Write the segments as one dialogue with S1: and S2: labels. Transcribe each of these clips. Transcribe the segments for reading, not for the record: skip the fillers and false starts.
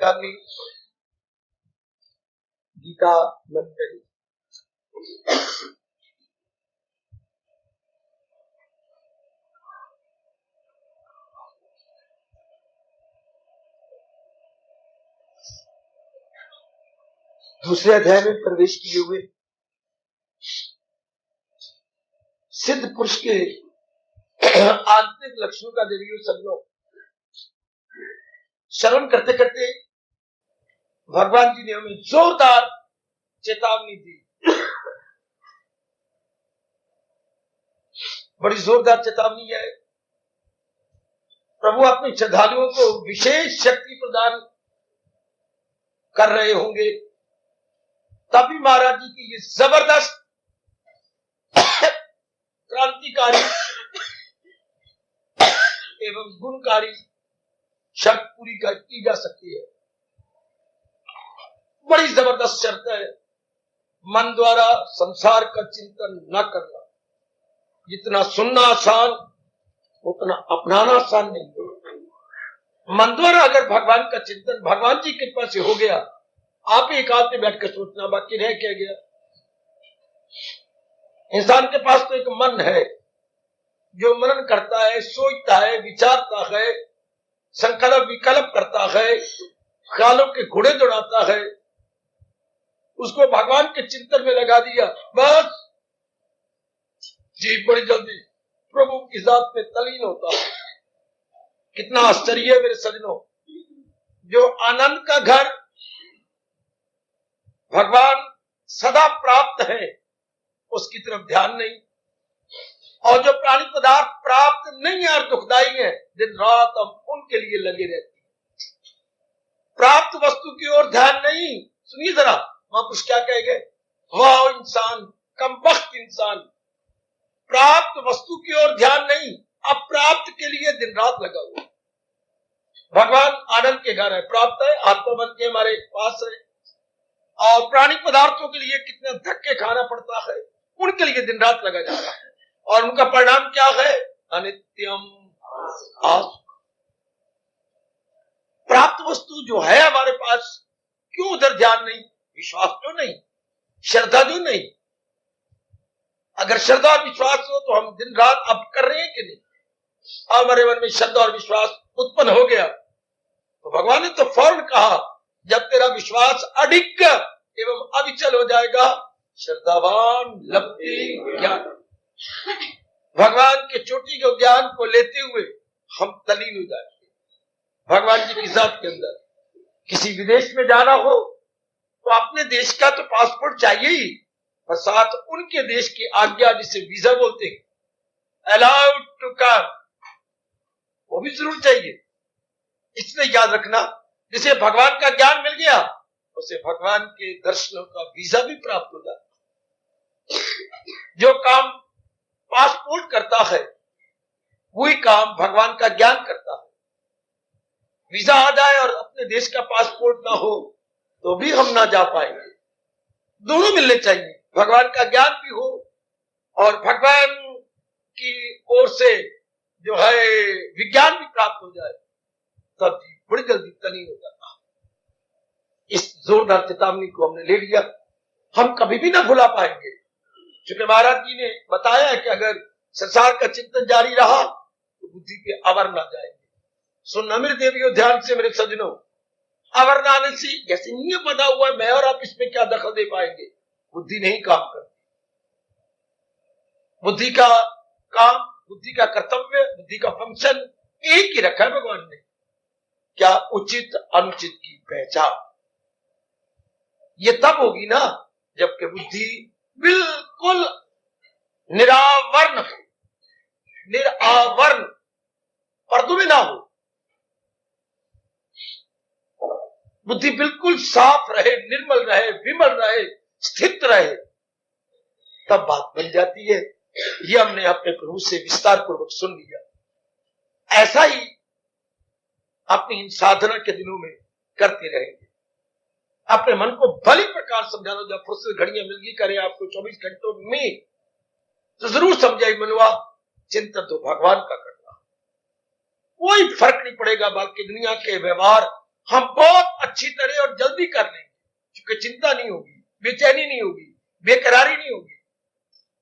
S1: Academy Gita मंत्री दूसरे अध्याय में प्रवेश किए हुए सिद्ध पुरुष के आंतरिक लक्षणों का देवियों सज्जनों श्रवण करते करते भगवान जी ने हमें जोरदार चेतावनी दी। बड़ी जोरदार चेतावनी है। प्रभु अपने श्रद्धालुओं को विशेष शक्ति प्रदान कर रहे होंगे, तभी महाराज जी की ये जबरदस्त क्रांतिकारी एवं गुणकारी शर्त पूरी की जा सकती है। बड़ी जबरदस्त शर्त है, मन द्वारा संसार का चिंतन न करना। जितना सुनना आसान उतना अपनाना आसान नहीं। मन द्वारा अगर भगवान का चिंतन भगवान जी की कृपा से हो गया, आप एक आध में बैठकर सोचना, बाकी रह क्या गया। इंसान के पास तो एक मन है जो मनन करता है, सोचता है, विचारता है, संकल्प विकल्प करता है, ख्यालों के घोड़े दौड़ाता है। उसको भगवान के चिंतन में लगा दिया, बस जी बड़ी जल्दी प्रभु की जात में तलीन होता है। कितना आश्चर्य है मेरे सज्जनों, जो आनंद का घर भगवान सदा प्राप्त है उसकी तरफ ध्यान नहीं, और जो प्राणी पदार्थ प्राप्त नहीं और दुखदायी है दिन रात हम उनके लिए लगे रहते हैं। प्राप्त वस्तु की ओर ध्यान नहीं। सुनिए जरा महापुरुष क्या कहेंगे, वाह इंसान कमबख्त इंसान, प्राप्त वस्तु की ओर ध्यान नहीं, अप्राप्त के लिए दिन रात लगा हुआ। भगवान आनंद के घर है, प्राप्त है, आत्मा बन के हमारे पास है, और प्राणी पदार्थों के लिए कितने धक्के खाना पड़ता है, उनके लिए दिन रात लगा जा रहा है, और उनका परिणाम क्या है, अनित्यम आस। प्राप्त वस्तु जो है हमारे पास, क्यों उधर ध्यान नहीं, विश्वास क्यों नहीं, श्रद्धा क्यों नहीं। अगर श्रद्धा और विश्वास हो तो हम दिन रात अब कर रहे हैं कि नहीं। हमारे मन में श्रद्धा और विश्वास उत्पन्न हो गया तो भगवान ने तो फौरन कहा, जब तेरा विश्वास अडिग एवं अविचल हो जाएगा, श्रद्धावान लब्धि ज्ञान। भगवान के चोटी के ज्ञान को लेते हुए हम तलीन हो जाएंगे भगवान जी की जात के अंदर। किसी विदेश में जाना हो तो अपने देश का तो पासपोर्ट चाहिए ही, और साथ उनके देश की आज्ञा जिसे वीजा बोलते हैं, अलाउड टू कम, वो भी जरूर चाहिए। इसलिए याद रखना, जिसे भगवान का ज्ञान मिल गया उसे भगवान के दर्शनों का वीजा भी प्राप्त हो जाता। जो काम पासपोर्ट करता है वही काम भगवान का ज्ञान करता है। वीजा आ जाए और अपने देश का पासपोर्ट ना हो तो भी हम ना जा पाएंगे। दोनों मिलने चाहिए, भगवान का ज्ञान भी हो और भगवान की ओर से जो है विज्ञान भी प्राप्त हो जाए, तब बड़ी जल्दी तलीन हो जाता। इस जोरदार चेतावनी को हमने ले लिया, हम कभी भी ना भुला पाएंगे। क्योंकि महाराज जी ने बताया है कि अगर संसार का चिंतन जारी रहा तो बुद्धि के आवर ना जाएंगे। सुनना मेरे देवियों ध्यान से मेरे सज्जनों, आवर ना आने से जैसे नियम बना हुआ है, मैं और आप इसमें क्या दखल दे पाएंगे। बुद्धि नहीं काम करती। बुद्धि का काम, बुद्धि का कर्तव्य, बुद्धि का फंक्शन एक ही रखा है भगवान ने, क्या उचित अनुचित की पहचान। ये तब होगी ना जबकि बुद्धि बिल्कुल निरावरण पर्दों में ना हो। बुद्धि बिल्कुल साफ रहे, निर्मल रहे, विमल रहे, स्थित रहे, तब बात बन जाती है। ये हमने अपने प्रभु से विस्तार पूर्वक सुन लिया। ऐसा ही अपनी इन साधना के दिनों में करते रहेंगे। अपने मन को भली प्रकार समझाना, जब फुर्सत घड़ियां मिल गई करें आपको 24 घंटों में, तो जरूर समझाई मनवा चिंतन तो भगवान का करना, कोई फर्क नहीं पड़ेगा। बल्कि दुनिया के व्यवहार हम बहुत अच्छी तरह और जल्दी कर लेंगे, क्योंकि चिंता नहीं होगी, बेचैनी नहीं होगी, बेकरारी नहीं होगी।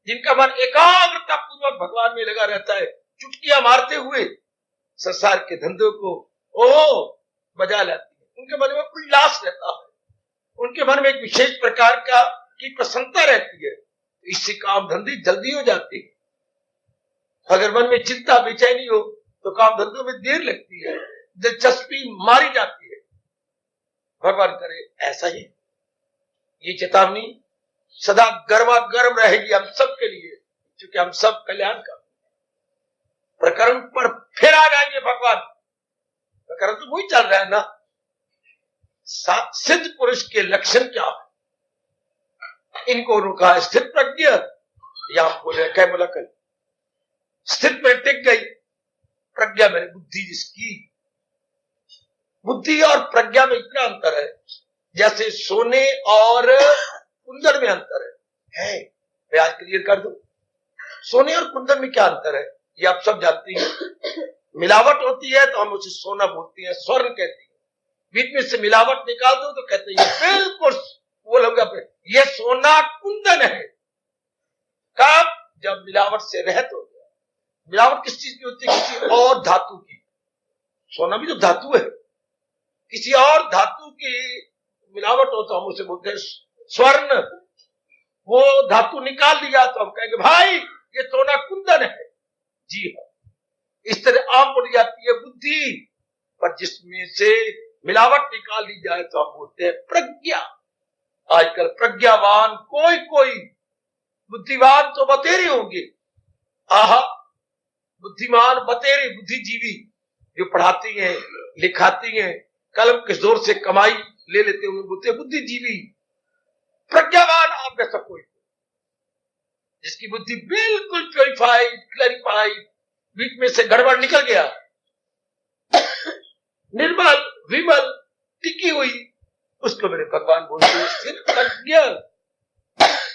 S1: जिनका मन एकाग्रता पूर्वक भगवान में लगा रहता है, चुटकियां मारते हुए संसार के धंधों को बजा लाती है, उनके मन में उल्लास रहता है, उनके मन में एक विशेष प्रकार की प्रसन्नता रहती है। इससे काम धंधे जल्दी हो जाते हैं। अगर मन में चिंता बेचैनी हो तो काम धंधों में देर लगती है, दिलचस्पी मारी जाती है। भगवान करे ऐसा ही ये चेतावनी सदा गर्मागर्म रहेगी हम सब के लिए, क्योंकि हम सब कल्याण का प्रकरण पर फिर आ जाएंगे। भगवान प्रकरण तो वही चल रहा है ना, सिद्ध पुरुष के लक्षण क्या है, इनको रुका स्थित प्रज्ञ, या हम बोले क्या बोला कल, स्थित में टिक गई प्रज्ञा में, बुद्धि जिसकी, बुद्धि और प्रज्ञा में इतना अंतर है जैसे सोने और कुंदन में अंतर है। मैं आज क्लियर कर दूं, सोने और कुंदन में क्या अंतर है ये आप सब जानते हैं। मिलावट होती है तो हम उसे सोना बोलते हैं, स्वर्ण कहते हैं। बीच में से मिलावट निकाल दो तो कहते हैं ये बिल्कुल वो लोग ये सोना कुंदन है। कब? जब मिलावट से रहित हो गया। मिलावट किस चीज की होती है? किसी और धातु की। सोना भी तो धातु है, किसी और धातु की मिलावट हो तो हम उसे बोलते हैं स्वर्ण। वो धातु निकाल लिया तो हम कहेंगे भाई ये सोना कुंदन है। जी हाँ, इस तरह आम बोली जाती है बुद्धि, पर जिसमें से मिलावट निकाल ली जाए तो हम बोलते हैं प्रज्ञा। आजकल प्रज्ञावान कोई बुद्धिवान तो बतेरे होंगे, आहा बुद्धिमान बतेरे बुद्धिजीवी जो पढ़ाती हैं लिखाती हैं, कलम के जोर से कमाई ले लेते हुए बोलते हैं बुद्धिजीवी। प्रज्ञावान आप में सब कोई जिसकी बुद्धि बिल्कुल प्योरिफाइड क्लैरिफाइड, बीच में से गड़बड़ निकल गया, निर्मल विमल टिकी हुई, उसको मेरे भगवान बोलते हैं स्थिर प्रज्ञ,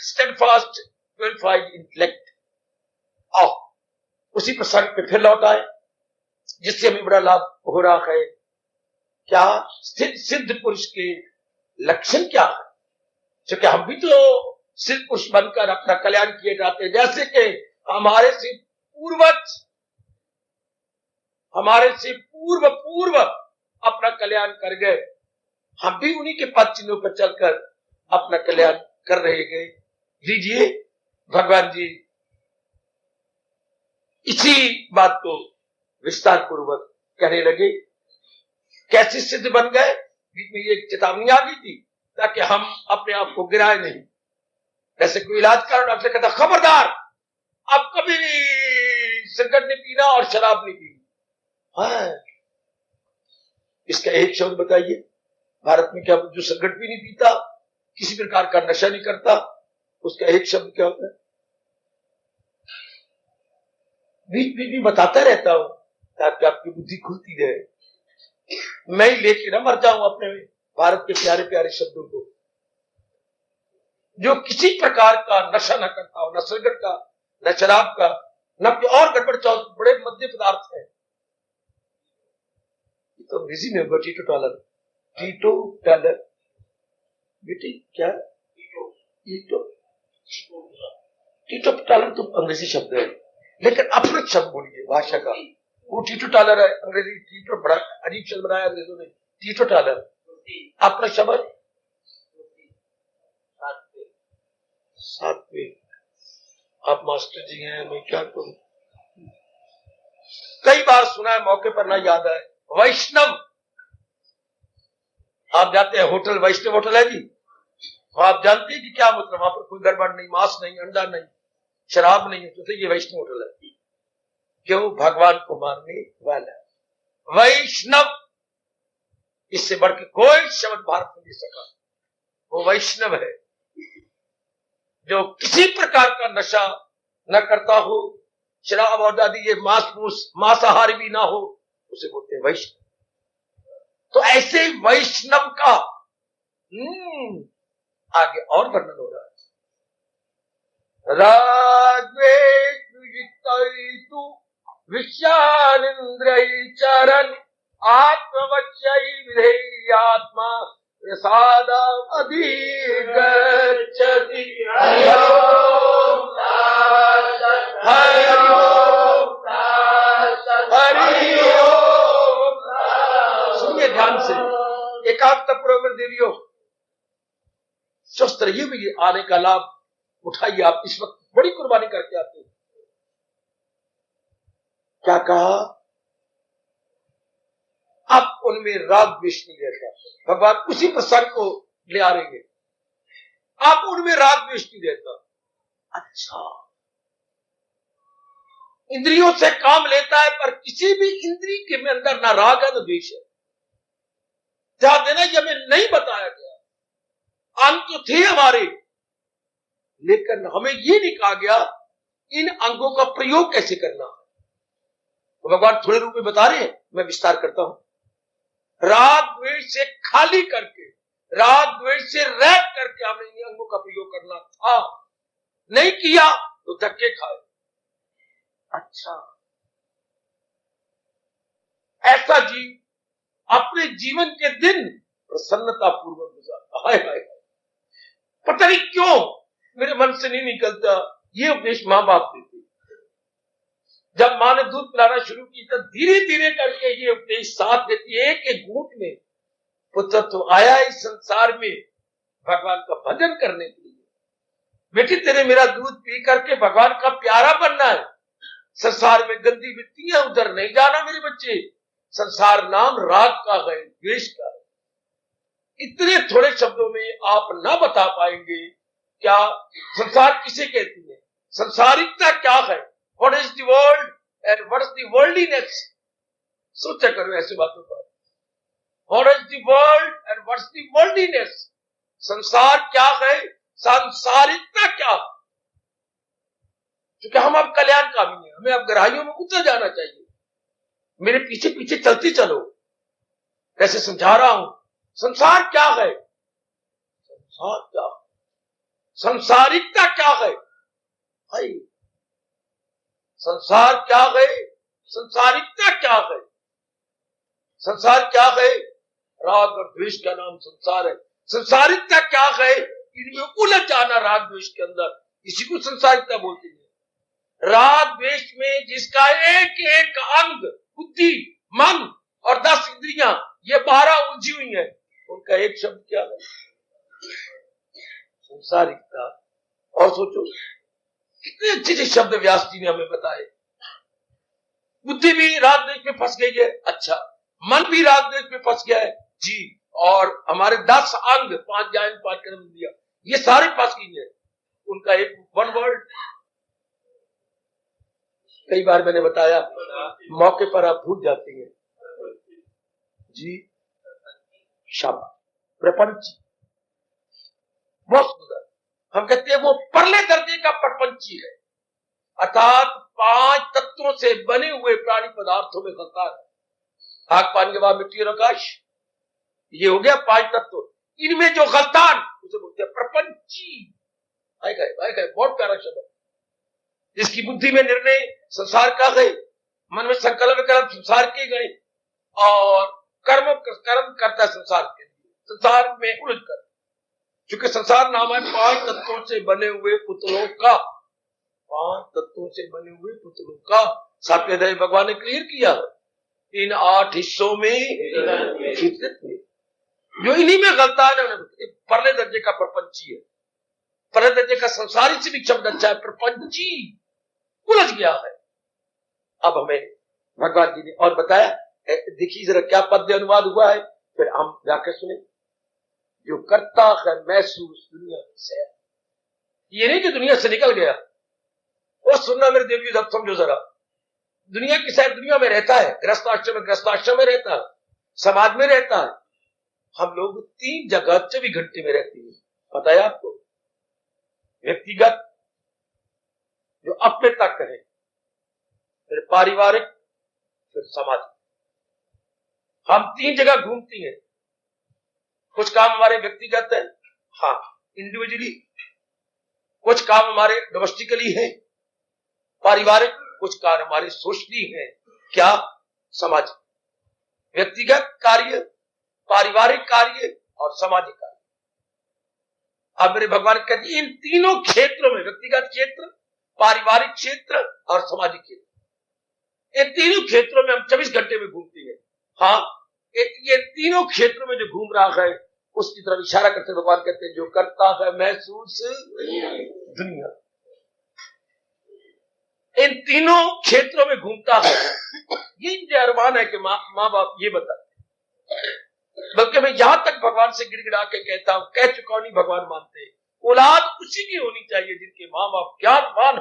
S1: स्टेडफास्ट प्योरिफाइड इंटेलेक्ट। आओ उसी प्रसंग पे फिर लौट आए जिससे हमें बड़ा लाभ हो रहा है। क्या सिद्ध पुरुष के लक्षण क्या है? क्योंकि हम भी तो सिद्ध पुरुष बनकर अपना कल्याण किए जाते हैं, जैसे कि हमारे से पूर्वज हमारे से पूर्व अपना कल्याण कर गए, हम भी उन्हीं के पद चिन्हों पर चलकर अपना कल्याण कर रहे गए। लीजिए भगवान जी इसी बात को विस्तार पूर्वक कहने लगे। कैसे सिद्ध बन गए? बीच में ये चेतावनी आ गई थी ताकि हम अपने आप को गिराए नहीं। जैसे कोई इलाज कर डॉक्टर कहता खबरदार अब कभी सिगरेट नहीं पीना और शराब नहीं पीनी। हाँ, इसका एक शब्द बताइए। भारत में क्या जो सिगरेट भी नहीं पीता, किसी प्रकार का नशा नहीं करता, उसका एक शब्द क्या होता है? बीच बीच में बताता रहता हूं ताकि आपकी बुद्धि खुलती रहे। मैं ही लेके ना मर जाऊं अपने भारत के प्यारे प्यारे शब्दों को। जो किसी प्रकार का नशा न करता हो, न सिगरेट का, न शराब का, न और गड़बड़ चाहो, बड़े मद्य पदार्थ है। तो अंग्रेजी में होगा टीटो टालर। टीटो टालर बेटी क्या? टीटो टालर तो अंग्रेजी शब्द है, लेकिन अपना शब्द बोलिए भाषा का। वो टीटो टालर है अंग्रेजी। टीटो बड़ा अजीब शब्द बनाया अंग्रेजों ने, टीटो टालर अपना शब्द। सातवें आप मास्टर जी हैं, मैं क्या करूं? कई बार सुना है, मौके पर ना याद है। वैष्णव, आप जाते हैं होटल, वैष्णव होटल है जी, आप जानते हैं कि क्या मतलब? वहां पर कोई गड़बड़ नहीं, मांस नहीं, अंडा नहीं, शराब नहीं, तो ये वैष्णव होटल है। क्यों? भगवान को मानने वाला वैष्णव। इससे बढ़ के कोई शब्द भारत में नहीं सका। वो वैष्णव है जो किसी प्रकार का नशा न करता हो, शराब और आदि ये मांसाहारी भी ना हो, उसे बोलते हैं वैष्णव। तो ऐसे वैष्णव का आगे और वर्णन हो रहा है। रागवेश विषयानिंद्रई चरण आत्मवच्यै विधेयात्मा प्रसादम् अधिगच्छति। हरि ओम तत्सत्, हरि ओम तत्सत्, हरि ओम तत्सत्। सुनिए ध्यान से, एकाग्रतापूर्वक मेरे देवियों, स्वस्थ रहिए भी, आने का लाभ उठाइए। आप इस वक्त बड़ी कुर्बानी करके आते हैं। क्या कहा? अब उनमें राग द्वेष नहीं रहता। भगवान उसी प्रसंग को ले आ रहे हैं। अब उनमें राग द्वेष नहीं रहता। अच्छा, इंद्रियों से काम लेता है, पर किसी भी इंद्री के में अंदर ना राग है ना द्वेष है। ध्यान देना, ये हमें नहीं बताया गया। अंग तो थे हमारे, लेकिन हमें ये नहीं कहा गया इन अंगों का प्रयोग कैसे करना है। तो भगवान थोड़े रूप में बता रहे हैं, मैं विस्तार करता हूं। राग द्वेष से खाली करके, राग द्वेष से रह करके हमें इन अंगों का प्रयोग करना था। नहीं किया तो धक्के खाए। अच्छा, ऐसा जीव अपने जीवन के दिन प्रसन्नता पूर्वक गुजारता। हाय हाय, पता नहीं क्यों मेरे मन से नहीं निकलता। ये उपदेश मां बाप देते। जब मां ने दूध पिलाना शुरू की तो धीरे धीरे करके ये उपदेश साथ देती है कि घूंट में, पुत्र तो आया इस संसार में भगवान का भजन करने के लिए। बेटी, तेरे मेरा दूध पी करके भगवान का प्यारा बनना है। संसार में गंदी वृत्तियां उधर नहीं जाना मेरे बच्चे। संसार नाम राग का है, द्वेष का है। इतने थोड़े शब्दों में आप ना बता पाएंगे क्या संसार किसे कहती है, संसारिकता क्या है, what is the world and what is the worldliness. सोचा करो ऐसे बातों पर। What is the world and what is the worldliness. संसार क्या है, सांसारिकता क्या है। क्योंकि हम अब कल्याण कामी हैं, हमें अब गहराइयों में उतर जाना चाहिए। मेरे पीछे पीछे चलती चलो, कैसे समझा रहा हूं। संसार क्या है, संसार क्या है, संसारिकता क्या है। भाई, संसार क्या है, संसारिकता क्या है। संसार क्या है, राग और द्वेष का नाम संसार है। संसारिकता क्या है, इनमें उलझ जाना राग द्वेष के अंदर, इसी को संसारिकता बोलते हैं। राग द्वेष में जिसका एक एक अंग, बुद्धि, मन और 10 इंद्रियां, ये 12 उलझी हुई है, उनका एक शब्द क्या है, संसारिकता। और सोचो कितने अच्छे अच्छे शब्द व्यास जी ने हमें बताए। बुद्धि भी राग द्वेष में फंस गई है, अच्छा, मन भी राग द्वेष में फंस गया है जी, और हमारे 10 अंग, 5 ज्ञान, 5 कर्म इंद्रियां, ये सारे फंस गई है। उनका एक वन वर्ड। कई बार मैंने बताया, मौके पर आप भूल जाते हैं जी। शाबाश, प्रपंची, बहुत सुंदर। हम कहते हैं वो परले दर्जे का प्रपंची है, अर्थात 5 तत्वों से बने हुए प्राणी पदार्थों में खलता है। आग, पानी, हवा, मिट्टी और आकाश, ये हो गया 5 तत्व। इनमें जो गलतान, उसे बोलते हैं प्रपंची। बहुत प्यारा शब्द है। जिसकी बुद्धि में निर्णय संसार का गए, मन में संकल्प कर्म संसार के गए, और कर्म करता है संसार के लिए, संसार में उलझ कर। क्योंकि संसार नाम है 5 तत्वों से बने हुए पुतलों का, 5 तत्वों से बने हुए पुतलों का। 7वें अध्याय भगवान ने क्लियर किया, इन 8 हिस्सों में फितरत में जो इन्हीं में गलता है, परले दर्जे का प्रपंची है। परले दर्जे का संसारी से भी शब्द अच्छा है, प्रपंची, उलझ गया है। अब हमें भगवान जी ने और बताया, देखिए जरा क्या पद्य अनुवाद हुआ है, फिर हम जाकर सुने। जो करता है महसूस दुनिया से, ये नहीं कि दुनिया से निकल गया। वो सुनना मेरे देवी, सब समझो जरा। दुनिया की शायद दुनिया में रहता है, गृहस्थाश्रम में रहता है, समाज में रहता है। हम लोग 3 जगह 24 घंटे में रहते हैं, पता है आपको। व्यक्तिगत, जो अपने तक है, फिर पारिवारिक, फिर सामाजिक। हम 3 जगह घूमती हैं। कुछ काम हमारे व्यक्तिगत है, हाँ, इंडिविजुअली। कुछ काम हमारे डोमेस्टिकली है, पारिवारिक। कुछ काम हमारे सोशली है, क्या, सामाजिक। व्यक्तिगत कार्य, पारिवारिक कार्य और सामाजिक कार्य। अब मेरे भगवान कहते हैं इन तीनों क्षेत्रों में, व्यक्तिगत क्षेत्र, पारिवारिक क्षेत्र और सामाजिक क्षेत्र, इन तीनों क्षेत्रों में हम 24 घंटे में घूमते हैं। हाँ, ये तीनों क्षेत्रों में जो घूम रहा है उसकी तरफ इशारा करते भगवान कहते हैं जो करता है महसूस दुनिया, इन तीनों क्षेत्रों में घूमता है। ये मुझे अरमान है कि माँ बाप ये बताते, बल्कि मैं यहां तक भगवान से गिड़गिड़ा के कहता हूं, कह चुका हूं, नहीं भगवान मानते, औलाद उसी की होनी चाहिए जिनके माँ बाप ज्ञानवान,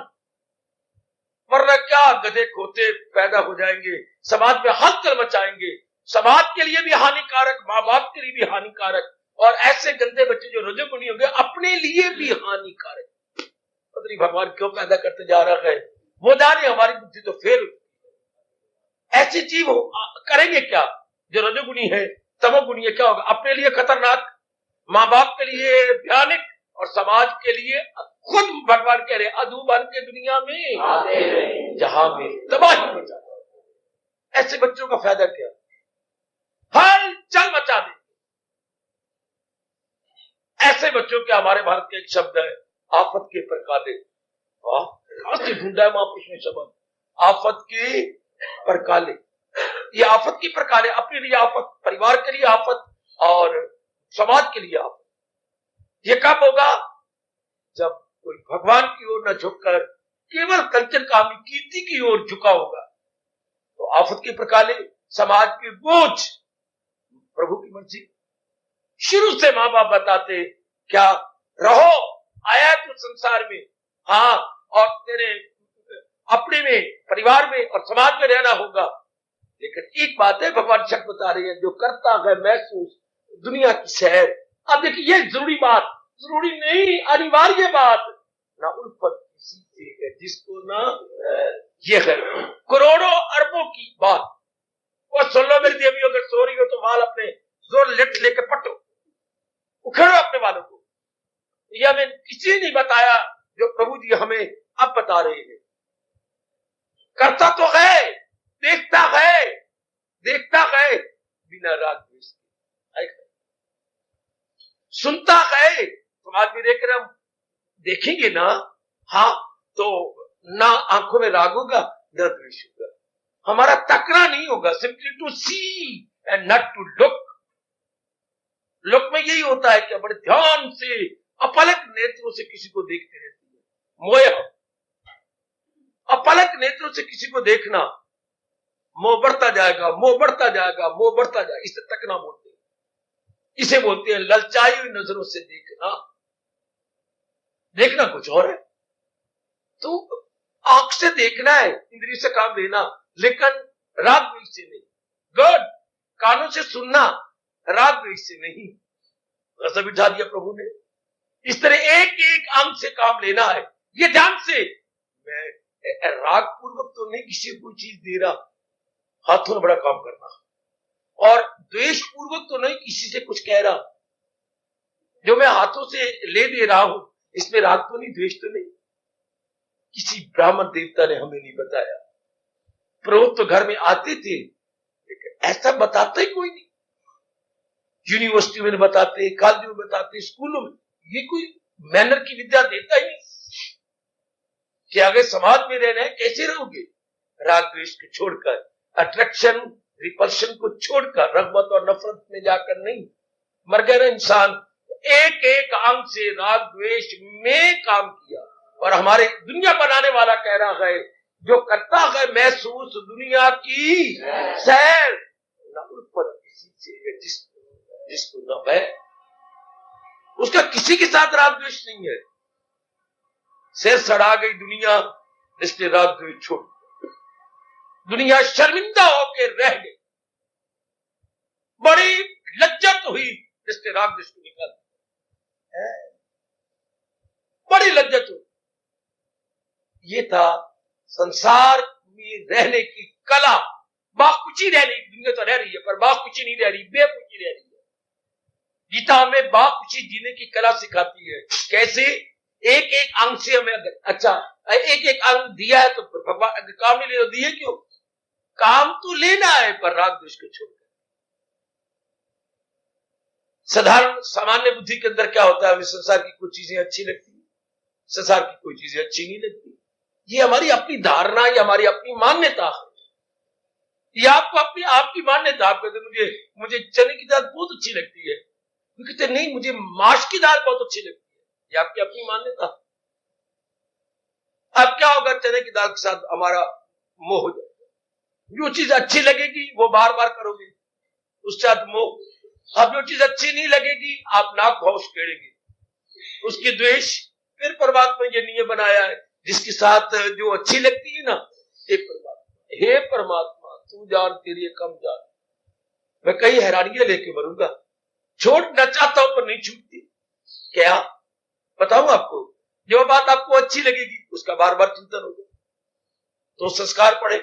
S1: वरना क्या गधे खोते पैदा हो जाएंगे, समाज में हलचल मचाएंगे, समाज के लिए भी हानिकारक, माँ बाप के लिए भी हानिकारक, और ऐसे गंदे बच्चे जो रजोगुणी होंगे अपने लिए भी हानिकारक। पता नहीं भगवान क्यों पैदा करते जा रहा है, वो जाने, हमारी बुद्धि तो फेल। ऐसे जीव करेंगे क्या जो रजोगुणी है, तमोगुणी है, क्या होगा? अपने लिए खतरनाक, माँ बाप के लिए भयानक, और समाज के लिए खुद भगवान कह रहे अधू बन के दुनिया में जहां में तबाही मचा। ऐसे बच्चों का फायदा क्या? हल चल मचा दे। ऐसे बच्चों के, हमारे भारत के एक शब्द है आफत के प्रकाले। कहां से ढूंढा है महापुरुष ने शब्द, आफत के प्रकाले। ये आफत की प्रकाले, अपने लिए आफत, परिवार के लिए आफत और समाज के लिए आफत। ये कब होगा? जब कोई भगवान की ओर न झुककर केवल कंचन कामी कीर्ति की ओर झुका होगा। तो आफत के प्रकाले, समाज के बोझ, प्रभु की मर्जी। शुरू से माँ बाप बताते क्या, रहो, आया तू संसार में, हाँ, और तेरे अपने में, परिवार में और समाज में रहना होगा। लेकिन एक बात है, भगवान शब्द बता रहे हैं जो करता है महसूस दुनिया की सैर। अब देखिए ये जरूरी बात, जरूरी नहीं अनिवार्य बात, ना उल्फत किसी से है जिसको ना ये है करोड़ों अरबों की बात। और सुन लो मेरी देवी, अगर सो रही हो तो वाल अपने जोर लेट लेके पटो, उखेड़ो अपने वालों को। यह हमें किसी ने नहीं बताया जो प्रभु जी हमें अब बता रहे हैं। करता तो है, देखता है, देखता है बिना राग द्वेष के, सुनता है, समाज में देख रहे हम देखेंगे ना, हाँ, तो ना आंखों में राग होगा न द्वेष होगा, हमारा तकना नहीं होगा। Simply to see and not to look. Look में यही होता है कि बड़े ध्यान से अपलक नेत्रों से किसी को देखते रहती है, मोह, अपलक नेत्रों से किसी को देखना, मोह बढ़ता जाएगा, मोह बढ़ता जाएगा, मोह बढ़ता जाएगा। इसे तकना बोलते हैं, इसे बोलते हैं ललचाई हुई नजरों से देखना। देखना कुछ और है, तो आंख से देखना है, इंद्रिय से काम लेना, लेकिन राग द्वेष से नहीं। गुड, कानों से सुनना, राग द्वेष से नहीं। ऐसा बिठा दिया प्रभु ने। इस तरह एक एक अंग से काम लेना है। ये ध्यान से, मैं राग पूर्वक तो नहीं किसी को चीज दे रहा, हाथों में बड़ा काम करना, और द्वेष पूर्वक तो नहीं किसी से कुछ कह रहा। जो मैं हाथों से ले दे रहा हूं इसमें राग तो नहीं, द्वेष तो नहीं। किसी ब्राह्मण देवता ने हमें नहीं बताया। प्रभु तो घर में आते थे, लेकिन ऐसा बताता ही कोई नहीं। यूनिवर्सिटी में बताते, कॉलेज में बताते, स्कूलों में, ये कोई मैनर की विद्या देता ही नहीं कि आगे समाज में रहना है, कैसे रहोगे? राग द्वेष को छोड़कर, अट्रैक्शन रिपल्शन को छोड़कर, रगबत और नफरत में जाकर नहीं। मर गया ना इंसान। एक एक अंग से राग द्वेष में काम किया। और हमारे दुनिया बनाने वाला कह रहा है जो करता है महसूस दुनिया की सैर, न उल्फत किसी से जिसको न है, उसका किसी के साथ राग द्वेष नहीं है। सिर सड़ा गई दुनिया जिसने राग द्वेष छोड़, दुनिया शर्मिंदा होकर रह गई। बड़ी लज्जत हुई जिसने राग द्वेष को निकाल, बड़ी लज्जत हुई। ये था संसार में रहने की कला। बाकुची रहने, दुनिया तो रह रही है पर बाकुची नहीं रह रही, बेकुची रह रही है। गीता हमें बाकुची जीने की कला सिखाती है। कैसे? एक एक अंग से हमें, अच्छा एक एक अंग दिया है तो भगवान काम नहीं ले, दिए क्यों? काम तो लेना है पर राग द्वेष को छोड़कर। साधारण सामान्य बुद्धि के अंदर क्या होता है, हमें संसार की कुछ चीजें अच्छी लगती है, संसार की कोई चीजें अच्छी नहीं लगती। ये हमारी अपनी धारणा, ये हमारी अपनी मान्यता है। ये आपको अपनी आपकी मान्यता। आप कहते मुझे चने की दाल बहुत अच्छी लगती है, कहते नहीं मुझे मांस की दाल बहुत अच्छी लगती है। ये आपकी अपनी मान्यता। अब क्या होगा, चने की दाल के साथ हमारा मोह हो जाएगा। जो चीज अच्छी लगेगी वो बार बार करोगे, उसके साथ मोह। अब जो चीज अच्छी नहीं लगेगी आप नाक भौंस केड़ेंगे, उसकी द्वेष। फिर परमात्मा ये नियम बनाया है, जिसके साथ जो अच्छी लगती है ना, हे परमात्मा तू जान तेरी कम जान, मैं कई हैरानियां लेके मरूंगा। छोड़ना चाहता हूं पर नहीं छूटती। क्या बताऊं आपको, जो बात आपको अच्छी लगेगी उसका बार बार चिंतन होगा तो संस्कार पड़े,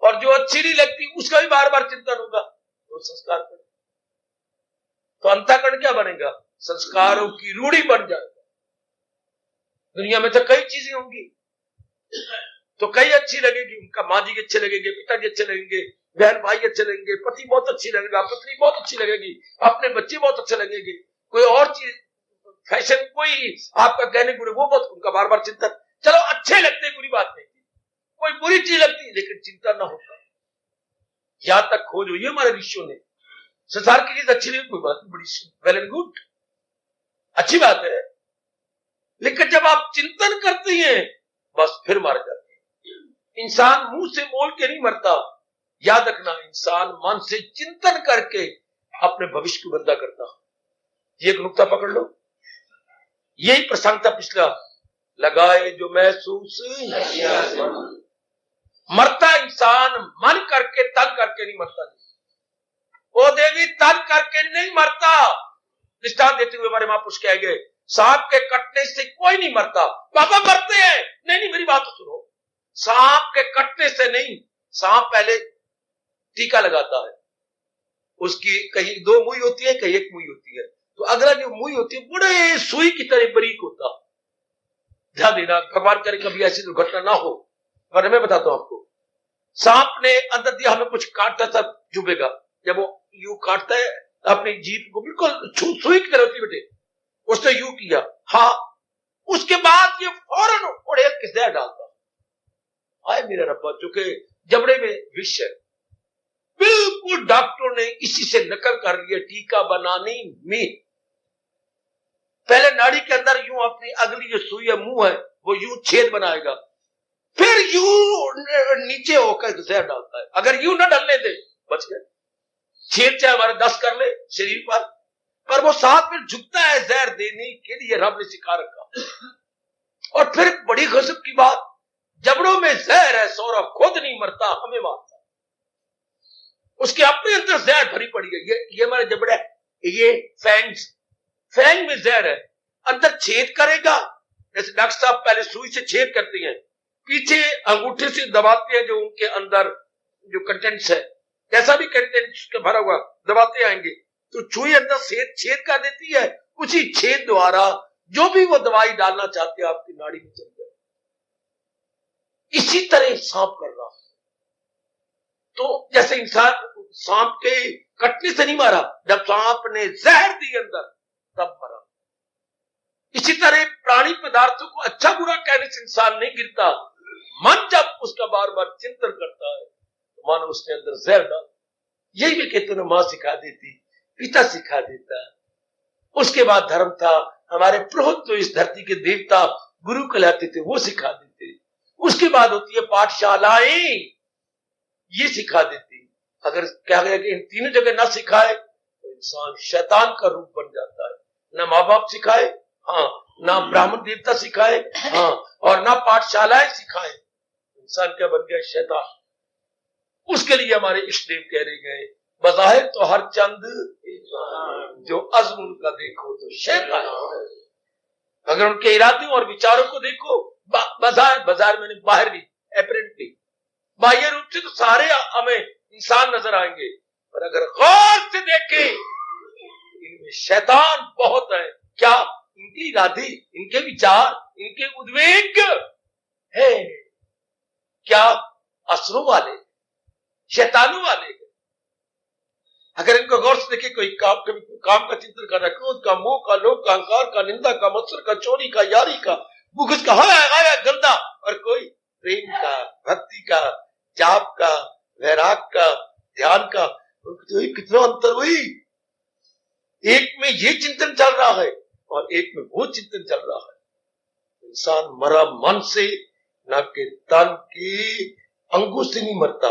S1: और जो अच्छी नहीं लगती उसका भी बार बार चिंतन होगा तो संस्कार पड़े। तो अंतःकरण क्या बनेगा, संस्कारों की रूढ़ी बन जाएगा। दुनिया में तो कई चीजें होंगी, तो कई अच्छी लगेगी, उनका माँ जी अच्छे लगेंगे, पिताजी अच्छे लगेंगे, बहन भाई अच्छे लगेंगे, पति बहुत अच्छी लगेगा, पत्नी बहुत अच्छी लगेगी, अपने बच्चे बहुत अच्छे लगेंगे, कोई और चीज फैशन, कोई आपका कहने गुण वो बहुत, उनका बार बार चिंतन। चलो अच्छे लगते बुरी बात नहीं, कोई बुरी चीज लगती है लेकिन चिंता ना होता। यहां तक खोज हुई है हमारे ऋषियों ने। संसार की चीज अच्छी नहीं, कोई बात नहीं, बड़ी वेल एंड गुड, अच्छी बात है। लेकिन जब आप चिंतन करते हैं बस फिर मार जाते हैं। इंसान मुंह से बोल के नहीं मरता, याद रखना, इंसान मन से चिंतन करके अपने भविष्य को गंदा करता। ये एक नुक्ता पकड़ लो। यही प्रसंग था पिछला, लगाए जो महसूस। मरता इंसान मन करके तन करके नहीं मरता। ओ देवी तन करके नहीं मरता। दृष्टांत देते हुए हमारे महापुरुष कह गए, सांप के कटने से कोई नहीं मरता। बाबा मरते हैं, नहीं मेरी बात तो सुनो, सांप के कटने से नहीं। सांप पहले टीका लगाता है, उसकी कहीं दो मुई होती है, कहीं एक मुई होती है, तो अगला जो मुई होती है बड़े सुई की तरह बारीक होता। ध्यान देना, भगवान करे कभी ऐसी दुर्घटना ना हो। पर मैं बताता हूं आपको, सांप ने अंदर दिया, हमें कुछ काटता था चुभेगा, जब वो यूं काटता है अपनी जीभ को, बिल्कुल सुई की तरह होती बेटे, उसने यूं किया, हाँ, उसके बाद ये फौरन उड़ेल के जहर डालता। आए मेरा रब्बा, चूंकि जबड़े में विष है, बिल्कुल डॉक्टरों ने इसी से नकल कर लिया टीका बनाने में। पहले नाड़ी के अंदर यूं अपनी अगली जो सुई है, मुंह है, वो यूं छेद बनाएगा, फिर यूं नीचे होकर जहर डालता है। अगर यूं ना डालने दे बच गए, छेद चाहे हमारे 10 कर ले शरीर पर वो साथ में झुकता है जहर देने के लिए, रब ने सिखा रखा। और फिर बड़ी गजब की बात, जबड़ों में जहर है, सौरभ खुद नहीं मरता, हमें मारता। उसके अपने अंदर जहर भरी पड़ी है। ये हमारे जबड़े, ये फैंग में जहर है, अंदर छेद करेगा। जैसे डॉक्टर साहब पहले सुई से छेद करते हैं, पीछे अंगूठे से दबाते हैं, जो उनके अंदर जो कंटेंट्स है, कैसा भी कंटेंट भरा हुआ दबाते आएंगे तो सुई अंदर छेद कर देती है। उसी छेद द्वारा जो भी वो दवाई डालना चाहते हैं आपकी नाड़ी में चल जाए। इसी तरह सांप कर रहा। तो जैसे इंसान सांप के कटने से नहीं मारा, जब सांप ने जहर दी अंदर तब मरा। इसी तरह प्राणी पदार्थों को अच्छा बुरा कहने से इंसान नहीं गिरता। मन जब उसका बार बार चिंतन करता है तो मानो उसके अंदर जहर डाल। यही मैं कहता हूं, मां सिखा देती, पिता सिखा देता। उसके बाद धर्म था, हमारे पुरोहित तो इस धरती के देवता गुरु कहलाते थे, वो सिखा देते। उसके बाद होती है पाठशालाएं, ये सिखा देती। अगर क्या गया कि इन तीनों जगह ना सिखाए तो इंसान शैतान का रूप बन जाता है। ना माँ बाप सिखाए, हाँ, ना ब्राह्मण देवता सिखाए, हाँ, और ना पाठशालाएं सिखाए, इंसान क्या बन गया, शैतान। उसके लिए हमारे इष्ट देव कह रहे गए, बज़ाहिर तो हर चंद, जो अज़्म उनका देखो तो शैतान। अगर उनके इरादों और विचारों को देखो, बाजार मैंने बाहर भी एपरेंटली, बाह्य रूप से तो सारे हमें इंसान नजर आएंगे, पर अगर गौर से देखें इनमें शैतान बहुत है। क्या इनके इरादे, इनके विचार, इनके उद्वेग है क्या असरों वाले, शैतानों वाले? अगर इनको गौर से देखे, कोई काम का चिंतन कर रहा है, क्रोध का, मोह का, लोभ का, अहंकार का, निंदा का, मत्सर का, चोरी का, यारी का, बुघस का, हाय गंदा, और कोई प्रेम का, भक्ति का, जाप का, वैराग का, ध्यान का, तो कितना अंतर हुई। एक में ये चिंतन चल रहा है और एक में वो चिंतन चल रहा है। इंसान मरा मन से, न कि तन की अंगूठ से नहीं मरता।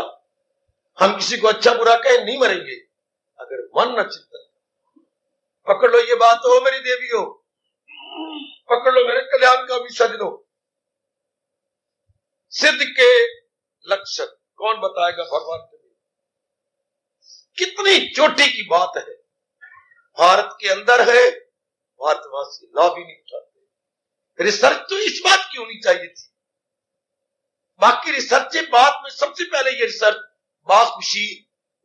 S1: हम किसी को अच्छा बुरा कहे नहीं मरेंगे अगर मन न चिंतन। पकड़ लो ये बात हो मेरी देवियों, पकड़ लो मेरे कल्याण का भी सजनों। सिद्ध के लक्षण कौन बताएगा? भगवान के लिए। कितनी चोटी की बात है, भारत के अंदर है, भारतवासी लाभ ही नहीं उठाते। रिसर्च तो इस बात की होनी चाहिए थी। बाकी रिसर्च के बाद में सबसे पहले ये रिसर्च खुशी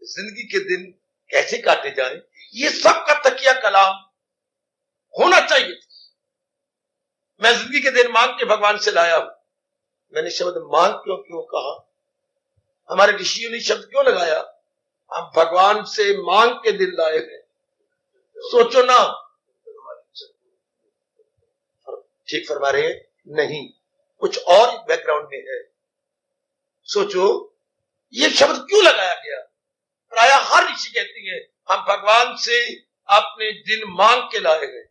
S1: जिंदगी के दिन कैसे काटे जाएं, ये सब का तकिया कलाम होना चाहिए था। मैं जिंदगी के दिन मांग के भगवान से लाया हूं। मैंने शब्द मांग क्यों कहा? हमारे ऋषियों ने शब्द क्यों लगाया? हम भगवान से मांग के दिन लाए हैं। सोचो ना, ठीक फरमा रहे हैं? नहीं, कुछ और बैकग्राउंड में है। सोचो ये शब्द क्यों लगाया गया? प्राय हर ऋषि कहती है हम भगवान से अपने दिन मांग के लाए हैं।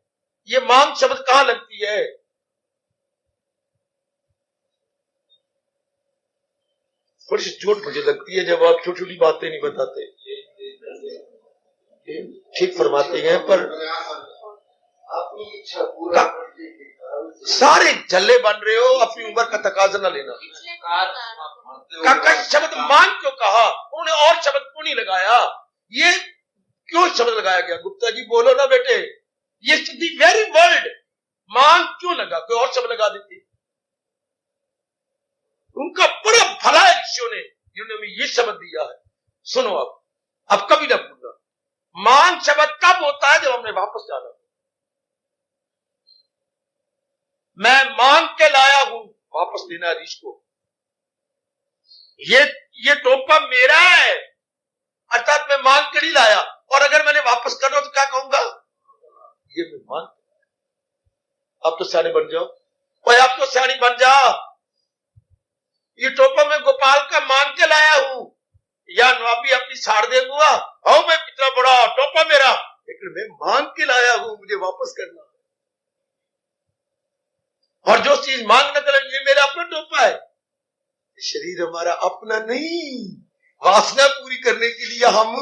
S1: ये मांग शब्द कहां लगती है? थोड़ी सी चोट मुझे लगती है जब आप छोटी छोटी बातें नहीं बताते। ठीक फरमाते हैं, पर सारे झल्ले बन रहे हो, अपनी उम्र का तकाजा न लेना। काका शब्द मांग क्यों कहा? उन्होंने और शब्द क्यों नहीं लगाया? ये क्यों शब्द लगाया गया? गुप्ता जी बोलो ना बेटे, ये वेरी वर्ल्ड मांग क्यों लगा? कोई और शब्द लगा देती। उनका बड़ा भला है ऋषियों ने, जिन्होंने ये शब्द दिया है। सुनो, अब कभी ना भूलना, मांग शब्द कब होता है? जब हमने वापस जाना। मैं मांग के लाया हूं, वापस देना ऋषि को। ये टोपा मेरा है, अर्थात मैं मांग के नहीं लाया। और अगर मैंने वापस करना तो क्या कहूंगा? ये मैं मांग। आप तो सियाने बन जाओ, भाई आप तो सियानी बन जा। ये टोपा मैं गोपाल का मांग के लाया हूं, या नवाबी अपनी छाड़ दे हुआ हो, मैं कितना बड़ा टोपा मेरा, लेकिन मैं मांग के लाया हूं, मुझे वापस करना। और जो चीज मांग न करें, ये मेरा अपना टोपा है। शरीर हमारा अपना नहीं, वासना पूरी करने के लिए हम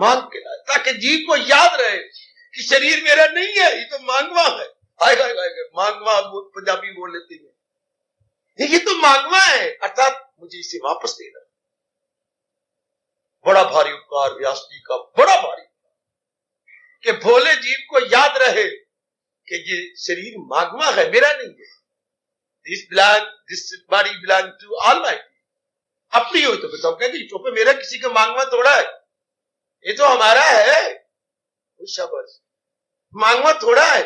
S1: मांग के लाए, ताकि जीव को याद रहे कि शरीर मेरा नहीं है, ये तो मांगवा है। मांगवा पंजाबी बोल लेते हैं, ये तो मांगवा है, अर्थात मुझे इसे वापस देना। बड़ा भारी उपकार व्यास जी का, बड़ा भारी, कि भोले जीव को याद रहे कि ये शरीर मांगवा है, मेरा नहीं है। This body belong to Almighty। अपनी हो तो बताओ, कहते चोपे मेरा किसी का मांगवा थोड़ा है, ये तो हमारा है। शाबाश, मांगवा थोड़ा है,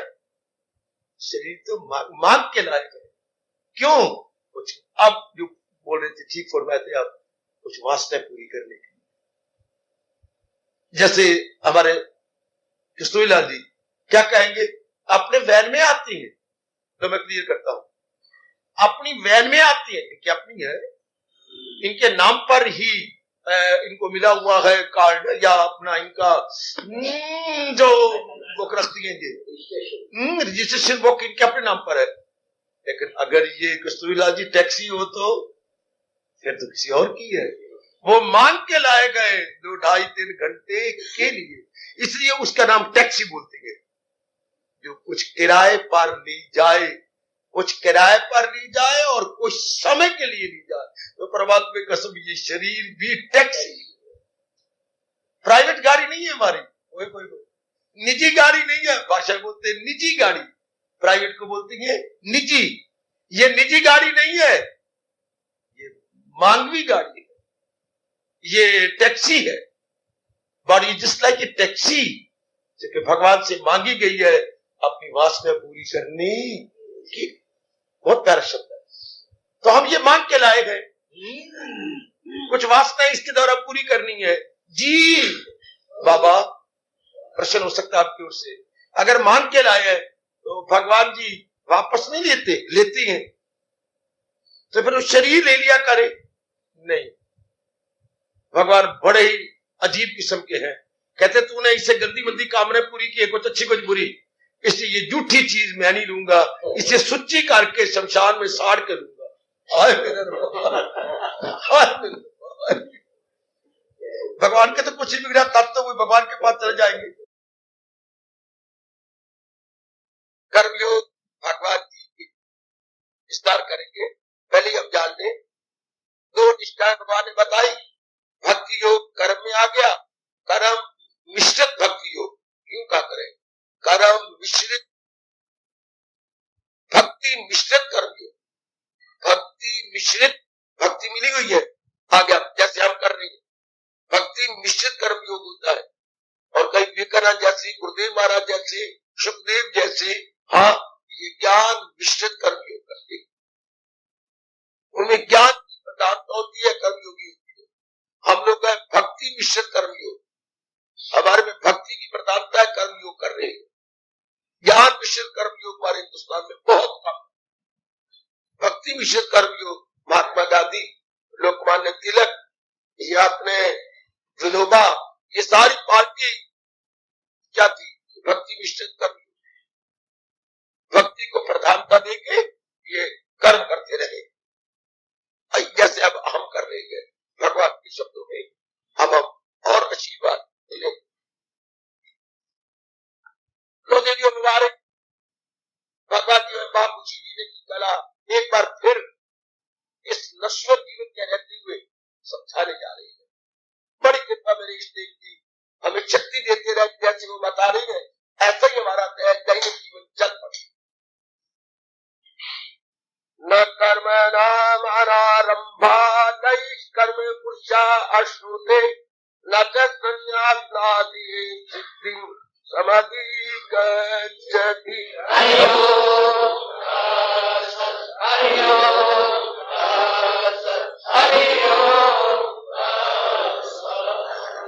S1: शरीर तो मांग के लाए गए। क्यों? कुछ अब जो बोल रहे थे ठीक फरमाए थे आप, कुछ वासनाएं पूरी करने की। जैसे हमारे कस्तूरीलाल जी क्या कहेंगे, अपने वैन में आती है, तो मैं क्लियर करता हूं, अपनी वैन में आती है, इनकी अपनी है, इनके नाम पर ही इनको मिला हुआ है कार्ड, या अपना इनका जो बुक रखती है जी, रजिस्ट्रेशन बुक इनके अपने नाम पर है। लेकिन अगर ये कस्तूरीलाल जी टैक्सी हो तो फिर तो किसी और की है। वो मांग के लाए गए 2, 2.5, 3 घंटे के लिए, इसलिए उसका नाम टैक्सी बोलते हैं। जो कुछ किराए पर ली जाए, कुछ किराए पर ली जाए और कुछ समय के लिए ली जाए, तो परमात्मा की कसम ये शरीर भी टैक्सी, प्राइवेट गाड़ी नहीं है हमारी, कोई निजी गाड़ी नहीं है। भाषा बोलते हैं निजी गाड़ी, प्राइवेट को बोलते हैं निजी। ये निजी गाड़ी नहीं है, ये मांगवी गाड़ी है, ये टैक्सी है। Body just like a taxi, जो भगवान से मांगी गई है अपनी वासना पूरी करने की। बहुत प्यारा शब्द है। तो हम ये मांग के लाए गए, कुछ वासना इसके द्वारा पूरी करनी है जी। बाबा प्रश्न हो सकता है आपकी ओर से, अगर मांग के लाए हैं तो भगवान जी वापस नहीं लेते हैं, तो फिर वो शरीर ले लिया करे? नहीं, भगवान बड़े ही अजीब किस्म के हैं। कहते तूने इससे गंदी मंदी कामना पूरी की है, कुछ अच्छी कुछ बुरी, इसलिए ये झूठी चीज मैं नहीं लूंगा, इसे सुच्ची करके शमशान में साड़ के लूंगा। आए मेरे भगवान के तो कुछ ही बिगड़ा, तब तो वो भगवान के पास चले जाएंगे। कर्मयोग भगवान जी की विस्तार करेंगे। पहले हम जान लें, दो निष्ठाएं भगवान ने बताई। भक्ति योग कर्म में आ गया, कर्म मिश्रित भक्ति योग, क्यों कहा करें कर्म मिश्रित, भक्ति मिश्रित कर्म योग, भक्ति मिश्रित भक्ति मिली हुई है, आ गया जैसे हम कर रहे हैं। भक्ति मिश्रित कर्म योग होता है, और कई विवेकानंद जैसे, गुरुदेव महाराज जैसे, सुखदेव जैसे, हाँ ये ज्ञान मिश्रित कर्म योग करते हैं, उनमें ज्ञान की प्रधानता होती है, कर्मयोगी होती है। हम लोग का भक्ति मिश्रित कर्मयोग, हमारे में भक्ति की प्रधानता है, कर्मयोग कर रहे हैं। ज्ञान मिश्रित कर्मयोग हमारे हिंदुस्तान में बहुत कम। भक्ति मिश्रित कर्मयोग महात्मा गांधी, लोकमान्य तिलक, ये अपने विनोबा, ये सारी पार्टी क्या थी? भक्ति मिश्रित कर्मयोग, भक्ति को प्रधानता देके ये कर्म करते रहे, जैसे अब हम कर रहे हैं। भगवान के शब्दों में हम और आशीर्वाद मिले। रोजेरियो मुबारक भगवान जी में बापूजी जीने की कला एक बार फिर इस नश्वर जीवन के रहते हुए समझाने जा रही है। बड़ी कृपा मेरे इष्ट देव की हमें शक्ति देते रहे, जैसे वो बता रही है ऐसा ही हमारा दैनिक जीवन चल पड़े। न कर्म नाम अनारंभा नैष्कर्म पुरुषा अश्नुते, न च संन्यासनादि सिद्धि समाधि गच्छति।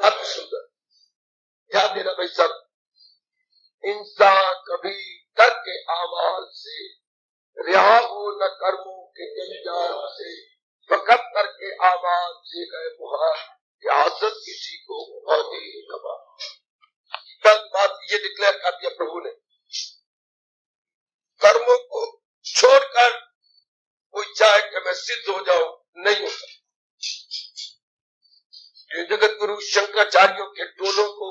S1: अति सुंदर, ध्यान देना भाई सब। इंसान कभी तर्क के आमाल से रिहा हो न कर्मों के जंजाल से, फकत तर्क के आमाल से गए मुहार, आदत किसी को बहुत कमा। कल बात ये डिक्लेयर कर दिया प्रभु ने, कर्मों को छोड़कर कोई चाहे कि मैं सिद्ध हो जाऊं, नहीं होता। जगत गुरु शंकराचार्यों के टोलों को,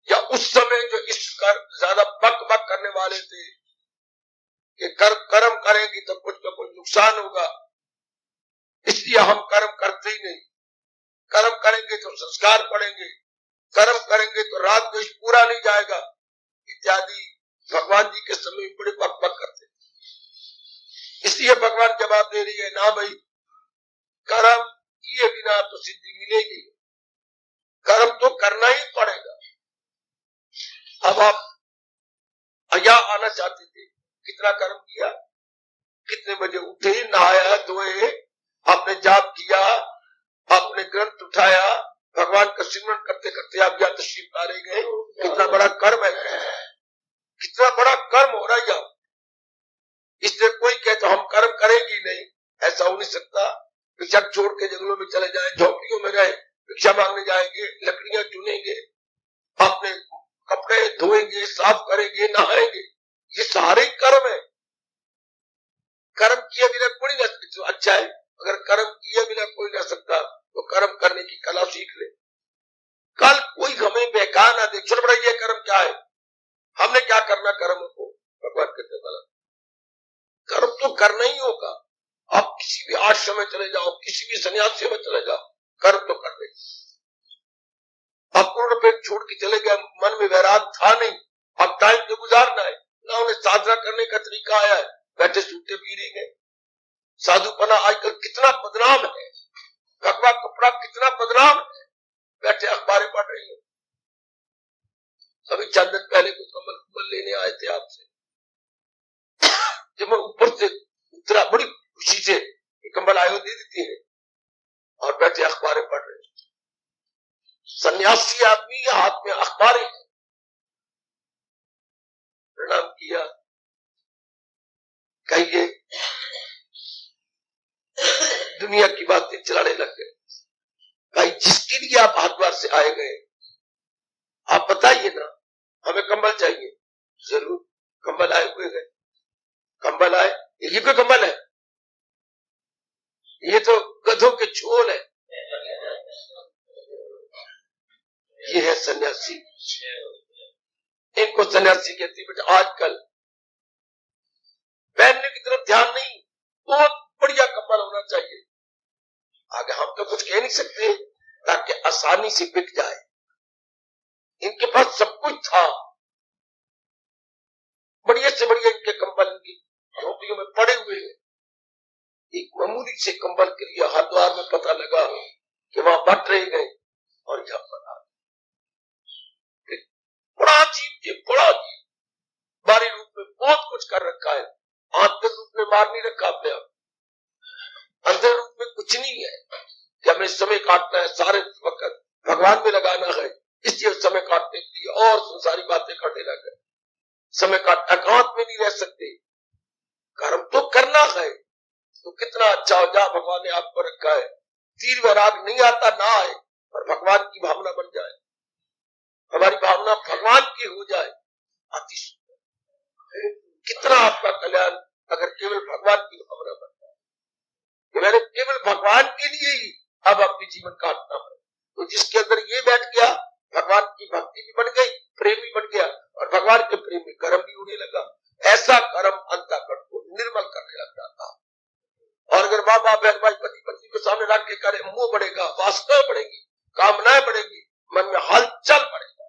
S1: या उस समय जो इस कर ज्यादा बक बक करने वाले थे कि कर्म करेंगे तो कुछ ना कुछ नुकसान होगा, इसलिए हम कर्म करते ही नहीं। कर्म करेंगे तो संस्कार पड़ेंगे, कर्म करेंगे तो राग द्वेष पूरा नहीं जाएगा, इत्यादि भगवान जी के समय बड़े बक बक करते। इसलिए भगवान जवाब दे रही है, ना भाई कर्म किए बिना तो सिद्धि मिलेगी, कर्म तो करना ही पड़ेगा। अब आप यहाँ आना चाहते थे, कितना कर्म किया, कितने बजे उठे, नहाया धोए, आपने जाप किया, आपने ग्रंथ उठाया, भगवान का सिमरन करते करते आप यहाँ तशरीफ ला रहे गए, कितना बड़ा कर्म है, कितना बड़ा कर्म हो रहा है यहाँ। इसलिए कोई कहे तो हम कर्म करेंगे नहीं, ऐसा हो नहीं सकता। भिक्षा छोड़ के जंगलों में चले जाए, झोपड़ियों में रहे, भिक्षा मांगने जाएंगे, लकड़ियां चुनेंगे, अपने कपड़े धोएंगे, साफ करेंगे, नहाएंगे, ये सारे कर्म है। कर्म किए बिना कोई नहीं सकता। अच्छा है, अगर कर्म किए बिना कोई नहीं सकता तो कर्म करने की कला सीख ले। कल कोई हमें बेकार ना दे, चलो बड़ा ये कर्म क्या है, हमने क्या करना कर्म को। भगवान कहते हैं कर्म तो करना ही होगा। आप किसी भी आश्रम में चले जाओ, किसी भी सन्यासी में चले जाओ, कर्म तो कर रहे। आप करोड़ रुपए छोड़ के चले गए, मन में वैराग था नहीं, अब टाइम तो गुजारना है ना, उन्हें साधना करने का तरीका आया है, बैठे सूते पी रही गए। साधुपना आजकल कितना बदनाम है, भगवा कपड़ा कितना बदनाम है, बैठे अखबारें पढ़ रही है। अभी चंद दिन पहले कुछ कम्बल लेने आए थे आपसे, जब मैं ऊपर से उतरा बड़ी खुशी से कंबल आयो दे देती है, और बैठे अखबारें पढ़ रहे। सन्यासी आदमी हाथ में अखबारें, प्रणाम किया, कहिए दुनिया की बातें चलाने लग गए। भाई जिसके लिए आप हरिद्वार से आए गए, आप बताइए ना, हमें कंबल चाहिए। जरूर, कंबल आए हुए गए, कंबल आए। ये कोई कंबल है? ये तो गधों के झोल है। ये है सन्यासी, इनको सन्यासी कहती। बेटा आजकल पहनने की तरफ ध्यान नहीं, बहुत बढ़िया कंबल होना चाहिए। आगे हम तो कुछ कह नहीं सकते, ताकि आसानी से बिक जाए। इनके पास सब कुछ था, बढ़िया से बढ़िया इनके कंबल इनकी झोपड़ियों में पड़े हुए हैं। एक मामूली से कंबल के लिए हरिद्वार में पता लगा कि वहां बट रहे गए और यहाँ पर आ गए। बड़ा अजीब, बड़ा अजीब। बाहरी रूप में बहुत कुछ कर रखा है, आंतरिक रूप में मार नहीं रखा अपने आप। अंदर रूप में कुछ नहीं है कि हमें समय काटना है, सारे वक्त भगवान में लगाना है, इसलिए समय काटने के लिए और संसारी बातें करने लगे। समय काट, एकांत में नहीं रह सकते, कर्म तो करना है। तो कितना अच्छा हो, जहां भगवान ने आपको रखा है, तीर वैराग नहीं आता ना आए, पर भगवान की भावना बन जाए, हमारी भावना भगवान की हो जाए, अति सुंदर। कितना आपका कल्याण अगर केवल भगवान की भावना बन जाए कि मैंने केवल भगवान के लिए ही अब अपनी जीवन काटना है। तो जिसके अंदर ये बैठ गया, भगवान की भक्ति भी बन गई, प्रेम भी बन गया, और भगवान के प्रेम में कर्म भी होने लगा। ऐसा कर्म अंतःकरण को निर्मल करने लग जाता। और अगर माँ बाप बहन भाई पति पत्नी को सामने रख के करे, मोह बढ़ेगा, वासनाएं बढ़ेगी, कामनाएं बढ़ेगी, मन में हलचल बढ़ेगा।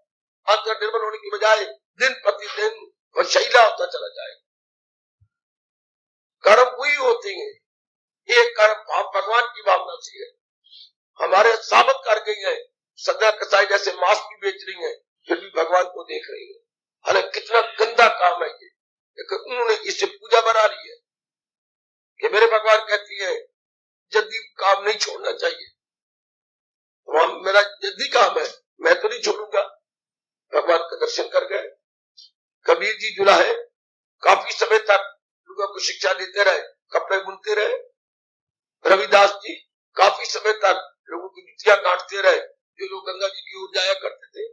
S1: अंतर निर्मल होने की बजाय दिन प्रतिदिन वह शैला होता चला जाएगा। कर्म वही होते हैं, एक कर्म भगवान की भावना से है। हमारे साबित कर गई है, सदा कसाई जैसे मांस भी बेच रही है, फिर भी भगवान को देख रही है। हालांकि कितना गंदा काम है ये, लेकिन उन्होंने इसे पूजा बना ली है कि मेरे भगवान कहती है जल्दी काम नहीं छोड़ना चाहिए। तो मेरा जल्दी काम है, मैं तो नहीं छोड़ूंगा। भगवान का दर्शन कर गए। कबीर जी जुला है, काफी समय तक लोगों को शिक्षा देते रहे, कपड़े बुनते रहे। रविदास जी काफी समय तक लोगों की जुतियां काटते रहे, जो लोग गंगा जी की ओर जाया करते थे।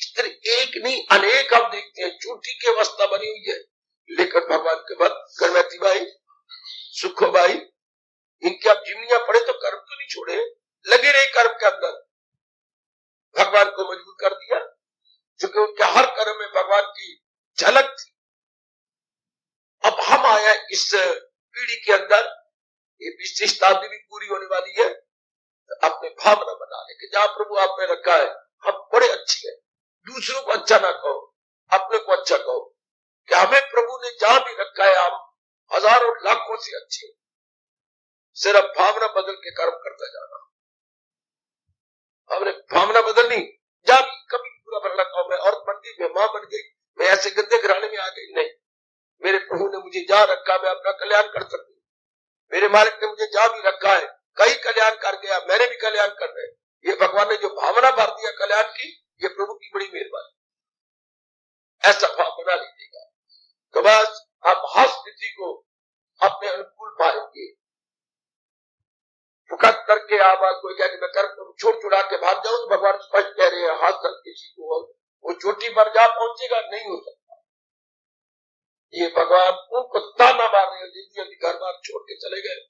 S1: इस तरह एक नहीं अनेक हम देखते हैं, चोटी की अवस्था बनी हुई है, लेकिन भगवान के भक्त करमैती बाई, सुखो बाई, इनके आप जिम्मियां पड़े तो कर्म तो नहीं छोड़े, लगे रहे कर्म के अंदर। भगवान को मजबूर कर दिया, क्योंकि उनके हर कर्म में भगवान की झलक थी। अब हम आए इस पीढ़ी के अंदर, ये 20वीं शताब्दी भी पूरी होने वाली है, तो अपने भावना बनाने के, जहां प्रभु आपने रखा है हम बड़े अच्छे हैं। दूसरों को अच्छा ना कहो, अपने को अच्छा कहो कि हमें प्रभु ने जहां भी रखा है हम हजारों लाखों से अच्छे। सिर्फ भावना बदल के कर्म करता जाना। हमने भावना बदलनी, जहां भी कभी बुरा भला कहो, मैं औरत बन गई, मैं मां बन गई, मैं ऐसे गंदे घराने में आ गई, नहीं। मेरे प्रभु ने मुझे जहां रखा मैं अपना कल्याण कर सकूं। मेरे मालिक ने मुझे जहां भी रखा है कई कल्याण कर गया, मैंने भी कल्याण कर रहे। ये भगवान ने जो भावना भर दिया कल्याण की, ये प्रभु की बड़ी मेहरबानी। ऐसा भाव बना लीजिएगा तो बस आप हर स्थिति को अपने अनुकूल पाएंगे। फुकत करके आप कोई कह मैं कर्म छोड़ छुड़ा के भाग जाऊं, तो भगवान स्पष्ट कह रहे हैं हाथ कर किसी को वो चोटी पर जा पहुंचेगा, नहीं हो सकता। ये भगवान उनको ताना मार रहे हैं, जल्दी घर बार छोड़ के चले गए,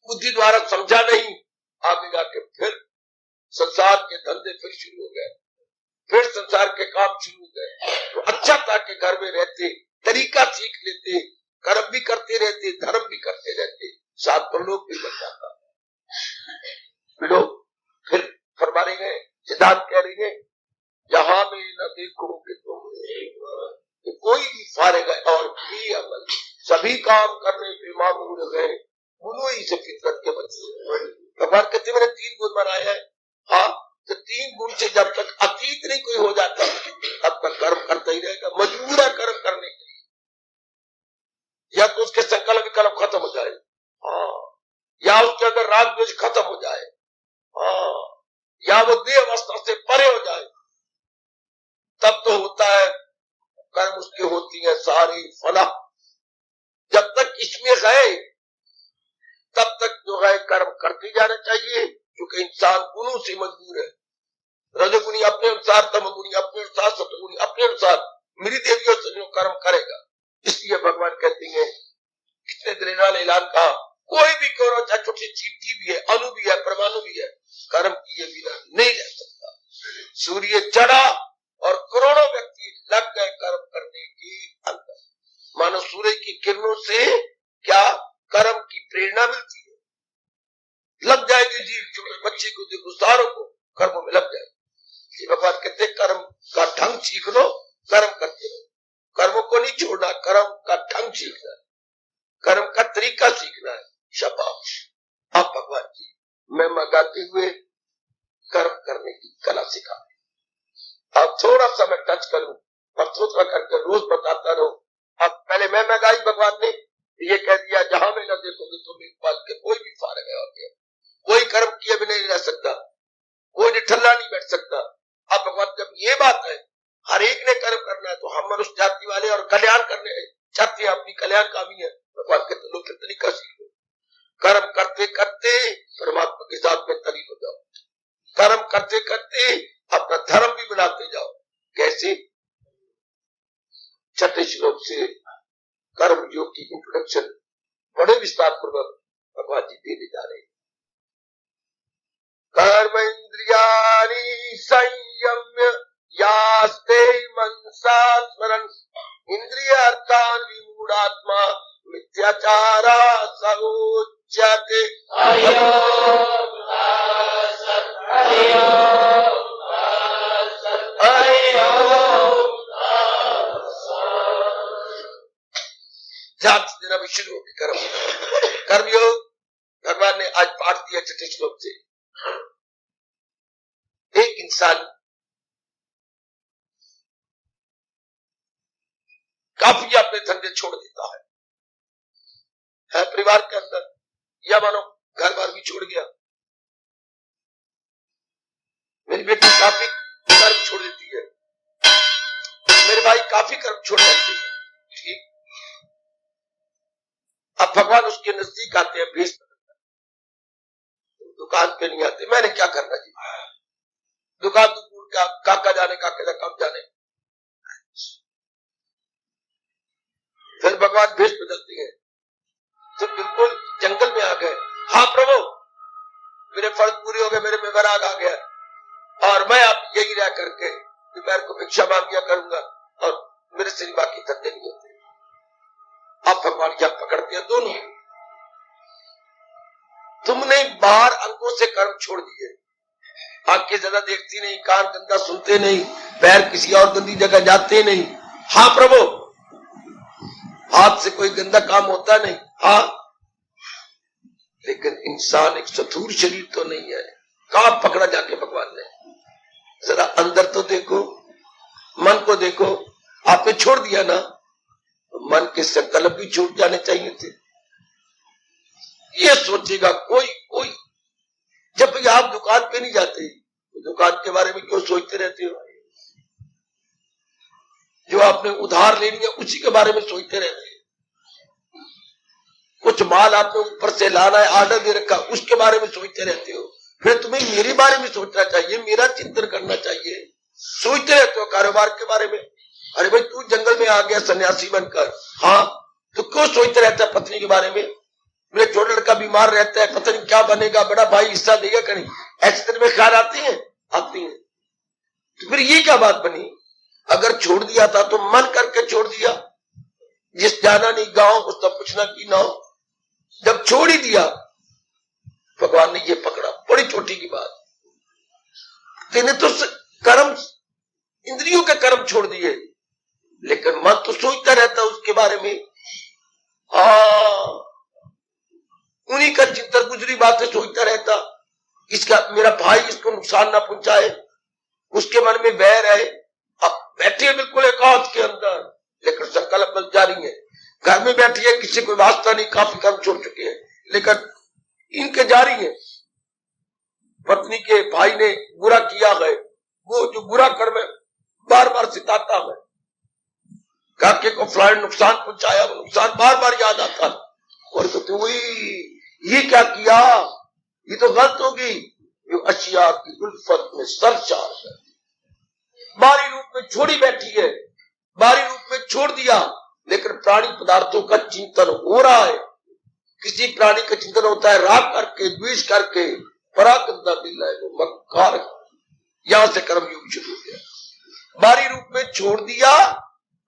S1: बुद्धि द्वारा समझा नहीं। आगे जाके फिर संसार के धंधे फिर शुरू हो गए, फिर संसार के काम शुरू हो गए। तो अच्छा था कि घर में रहते, तरीका सीख लेते, कर्म भी करते रहते, धर्म भी करते रहते, साथ परलोक भी बन जाता। लोग फिर फरमा रहे हैं, सिद्धांत कह रही है, यहां में न देखोगे तुम कोई भी फारेग और भी अमल, सभी काम करने पे मामूल गए, गुनो ही से फितरत के बच्चे। भगवान कहते मैंने 3 गुण बनाए हैं। हाँ, तो 3 गुण से जब तक अतीत नहीं कोई हो जाता, तब तक कर्म करता ही रहेगा, मजबूर है कर्म करने के लिए। या तो उसके संकल्प विकल्प खत्म हो जाए, हाँ, या उसके अंदर राग द्वेष खत्म हो जाए, हाँ, जहां वो देह अवस्था से परे हो जाए, तब तो होता है कर्म उसके होती है सारी फलाह। जब तक इसमें गए तब तक जो है कर्म करते जाना चाहिए, क्योंकि इंसान गुणों से मजबूर है। रजोगुणी अपने अनुसार, तमगुणी अपने अनुसार, सतगुणी अपने अनुसार, मेरी देवियों से जो कर्म करेगा। इसलिए भगवान कहते हैं, कितने दिनों ऐलान कहा, कोई भी करो, चाहे छोटी चींटी भी है, अणु भी है, परमाणु भी है, कर्म किए बिना नहीं रह सकता। सूर्य चढ़ा और करोड़ों व्यक्ति लग गए कर्म करने के अंदर। मानो सूर्य की किरणों से क्या कर्म की प्रेरणा मिलती है, लग जाएगी जीव। छोटे बच्चे को देखो, सारों को कर्मों में लग जाएगी। भगवान कहते कर्म का ढंग सीख लो, कर्म करते रहो, कर्मों को नहीं छोड़ना, कर्म का ढंग सीखना है, कर्म का तरीका सीखना है। शाबाश। आप भगवान जी महिमा गाते हुए कर्म करने की कला सिखा। अब थोड़ा सा मैं टच करूं और थोड़ा करके रोज बताता रहूं। अब पहले महिमा गाई भगवान ने, ये कह दिया जहां में न देखोगे तुम इकबाल के कोई भी फारग है होते, कोई कर्म किए भी नहीं रह सकता, कोई निठल्ला नहीं बैठ सकता। अब भगवान जब ये बात है हर एक ने कर्म करना है, तो हम मनुष्य जाति वाले और कल्याण करने चाहते हैं, अपनी कल्याण कामी है। भगवान कहते लोग तरीका सीख लो, कर्म करते करते परमात्मा के साथ में तलीन हो जाओ, कर्म करते करते अपना धर्म भी बनाते जाओ। कैसे? छठे श्लोक से कर्म योग की इंट्रोडक्शन बड़े विस्तार पूर्वक भगवान जी देने जा रहे हैं। कर्म इंद्रियाणि संयम्य यास्ते मनसा स्मरन् इंद्रियार्थान विमूढ़ात्मा मिथ्याचारा सहोच्यते। ध्यान से देना भी शुरू होगी। कर्मयोग भगवान ने आज पाठ दिया छठे श्लोक से। एक इंसान काफी अपने धंधे छोड़ देता है परिवार के अंदर, या मानो घर बार भी छोड़ गया। मेरी बेटी काफी कर्म छोड़ देती है, मेरे भाई काफी कर्म छोड़ देते हैं। ठीक, अब भगवान उसके नजदीक आते हैं, भेज दुकान पे नहीं आते, मैंने क्या करना जी, दुकान तो दूर का, काका जाने, काका कब जाने। फिर भगवान भेष बदलती है, तो बिल्कुल जंगल में आ गए। हाँ प्रभु, मेरे फर्ज पूरे हो गए, मेरे में वैराग आ गया, और मैं आप यही रह करके दोपहर को भिक्षा मांगिया करूंगा, और मेरे से बाकी धंधे नहीं होते। आप भगवान क्या पकड़ते हैं दोनों। तुमने बाहर अंगों से कर्म छोड़ दिए, आंखें ज्यादा देखती नहीं, कान गंदा सुनते नहीं, पैर किसी और गंदी जगह जाते नहीं। हाँ प्रभु, हाथ से कोई गंदा काम होता नहीं। हाँ, लेकिन इंसान एक स्थूल शरीर तो नहीं है। कहां पकड़ा जाके भगवान ने? जरा अंदर तो देखो, मन को देखो। आपने छोड़ दिया ना, मन के संकल्प भी छूट जाने चाहिए थे। ये सोचेगा कोई कोई, जब भी आप दुकान पे नहीं जाते, तो दुकान के बारे में क्यों सोचते रहते हो? जो आपने उधार लेनी है उसी के बारे में सोचते रहते हैं। कुछ माल आपने ऊपर से लाना है, ऑर्डर दे रखा, उसके बारे में सोचते रहते हो। फिर तुम्हें मेरे बारे में सोचना चाहिए, मेरा चिंतन करना चाहिए। सोचते रहते हो कारोबार के बारे में। अरे भाई, तू जंगल में आ गया सन्यासी बनकर, हाँ, तो क्यों सोचते रहता है पत्नी के बारे में? मेरे छोटा लड़का बीमार रहता है, पता नहीं क्या बनेगा, बड़ा भाई हिस्सा देगा कहीं, ऐसे तरह में ख्याल आती है। तो फिर ये क्या बात बनी? अगर छोड़ दिया था तो मन करके छोड़ दिया, जिस जाना नहीं गांव उसका पूछना की ना हो। जब छोड़ ही दिया, भगवान ने ये पकड़ा, बड़ी छोटी की बात। तेने तो कर्म, इंद्रियों के कर्म छोड़ दिए, लेकिन मन तो सोचता रहता उसके बारे में। उन्हीं का चिंतन, गुजरी बातें सोचता रहता, इसका मेरा भाई इसको नुकसान ना पहुंचाए, उसके मन में वैर है। अब बैठी है बिल्कुल एकांत के अंदर, लेकिन संकल्प बल जारी है। घर में बैठी है, किसी को वास्ता नहीं, काफी कर्म छोड़ चुके हैं, लेकिन इनके जारी है। पत्नी के भाई ने बुरा किया है, वो जो बुरा कर्म है बार बार सिताता है, काके को फलाने नुकसान पहुंचाया, वो नुकसान बार बार याद आता है और कहते वही ये क्या किया, ये तो गलत होगी। ये अशिया की उल्फत में सरचार है, बाहरी रूप में छोड़ी बैठी है, बाहरी रूप में छोड़ दिया, लेकिन प्राणी पदार्थों का चिंतन हो रहा है। किसी प्राणी का चिंतन होता है राग करके, द्वेष करके, परागंदा दिल है, वो मक्कार। यहां से कर्म योग शुरू हो गया, बाहरी रूप में छोड़ दिया।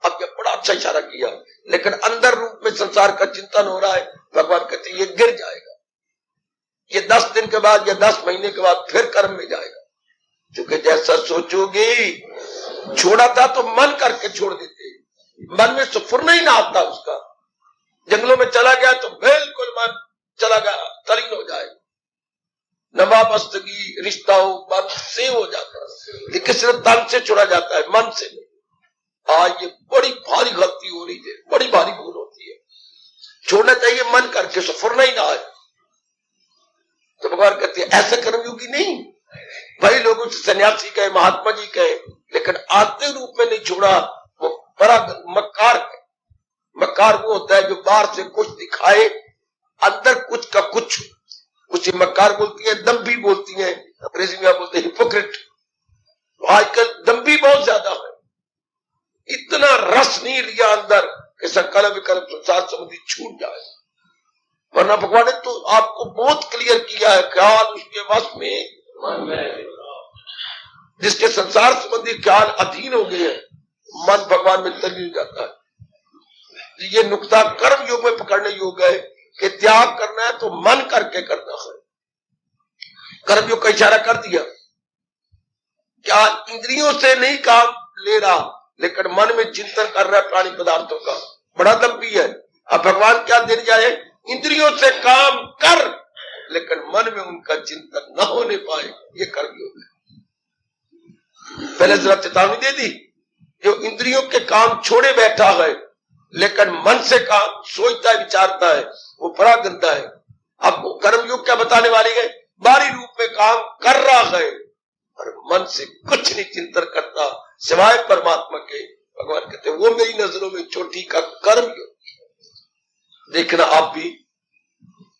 S1: अब ये बड़ा अच्छा इशारा किया, लेकिन अंदर रूप में संसार का चिंतन हो रहा है। भगवान कहते ये गिर जाएगा, ये 10 दिन के बाद या 10 महीने के बाद फिर कर्म में जाएगा, क्योंकि जैसा सोचोगे, छोड़ा था तो मन करके छोड़ देते, मन में सुफुर नहीं ना आता उसका। जंगलों में चला गया तो बिल्कुल मन चला गया, तलीन हो जाए, नवाबस्तगी रिश्ता हो मन से हो जाता है, लेकिन सिर्फ तन से छोड़ा जाता है, मन से नहीं। आज ये बड़ी भारी गलती हो रही है, बड़ी भारी भूल होती है। छोड़ना चाहिए मन करके, सुफुर नहीं ना आए। तो भगवान कहते हैं ऐसे कर्मयोगी नहीं, भाई लोगों से सन्यासी कहे, महात्मा जी कहे, लेकिन आते रूप में नहीं छोड़ा, वो बड़ा मक्कार है। मक्कार वो होता है जो बाहर से कुछ दिखाए, अंदर कुछ का कुछ। उसे मक्कार बोलती है, दम्भी बोलती है, अंग्रेजी में बोलते हैं हिपोक्रेट। आजकल दम्भी बहुत ज्यादा है, इतना रस नहीं लिया अंदर कि संकल्प विकल्प संसार संबंधी छूट जाए। वरना भगवान ने तो आपको बहुत क्लियर किया है, ख्याल उसके वश में, जिसके संसार संबंधी ख्याल अधीन हो गए हैं, मन भगवान में तल्लीन हो जाता है। ये नुक्ता कर्म योग में पकड़ने योग्य है कि त्याग करना है तो मन करके करना है। कर्म योग का इशारा कर दिया, क्या इंद्रियों से नहीं काम ले रहा, लेकिन मन में चिंतन कर रहा है प्राणी पदार्थों का, बड़ा दम्भी है। अब भगवान क्या देने जाए, इंद्रियों से काम कर, लेकिन मन में उनका चिंतन न होने पाए, ये कर्म योग है। पहले जरा चेतावनी दे दी, जो इंद्रियों के काम छोड़े बैठा है, लेकिन मन से काम सोचता है, विचारता है, वो बड़ा गंदा है। अब कर्म योग क्या बताने वाली है, बाहरी रूप में काम कर रहा है और मन से कुछ नहीं चिंतन करता सिवाय परमात्मा के। भगवान कहते वो मेरी नजरों में चोटी का कर्म योग। देखना आप भी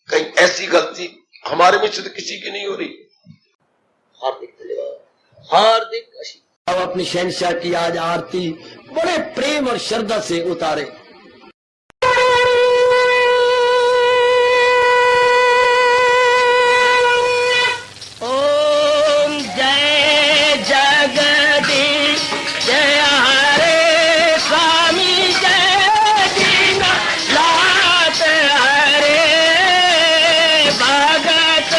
S1: कहीं ऐसी गलती हमारे में से तो किसी की नहीं हो रही। हार्दिक धन्यवाद, हार्दिक
S2: अब अपनी शहंशाह की आज आरती बड़े प्रेम और श्रद्धा से उतारे। ओम जय जगदीश जय हरे स्वामी जय दीना लात हरे भगत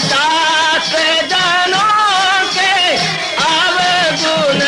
S2: दास जनों के अवगुण